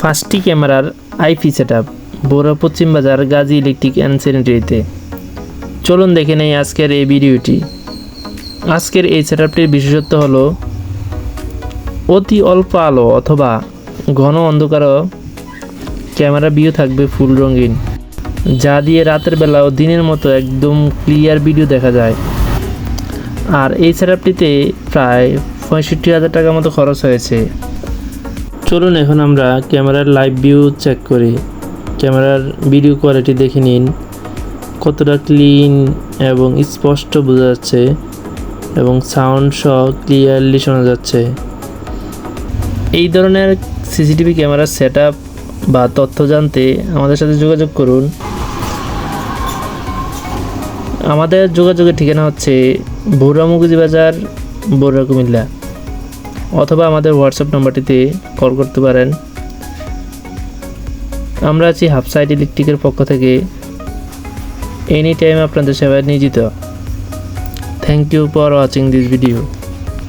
5টি ক্যামেরার IP setup বড় পশ্চিম বাজার গাজী ইলেকট্রিক অ্যান্ড স্যানিটারিতে। চলুন দেখে নেই আজকের এই ভিডিওটি। আজকের এই সেটআপটির বিশেষত্ব হলো অতি অল্প আলো অথবা ঘন অন্ধকারও ক্যামেরা ভিউ থাকবে ফুল রঙিন, যা দিয়ে রাতের বেলা ও দিনের মতো একদম ক্লিয়ার ভিডিও দেখা যায়। আর এই সেটআপটিতে প্রায় 65,000 টাকার মতো খরচ হয়েছে। চলুন এখন আমরা ক্যামেরার লাইভ ভিউ চেক করি। ক্যামেরার ভিডিও কোয়ালিটি দেখে নিন, কতটা ক্লিন এবং স্পষ্ট বোঝা যাচ্ছে এবং সাউন্ড সহ ক্লিয়ারলি শোনা যাচ্ছে। এই ধরনের সিসিটিভি ক্যামেরার সেটআপ বা তথ্য জানতে আমাদের সাথে যোগাযোগ করুন। আমাদের যোগাযোগের ঠিকানা হচ্ছে বগুড়া মৌলভীবাজার, বগুড়া, কুমিল্লা, অথবা আমাদের হোয়াটসঅ্যাপ নাম্বারটিতে কল করতে পারেন। আমরা আছি হাফসাইড ইলেকট্রিকের পক্ষ থেকে এনি টাইম আপনাদের সেবায় নিয়োজিত। Thank you for watching this video.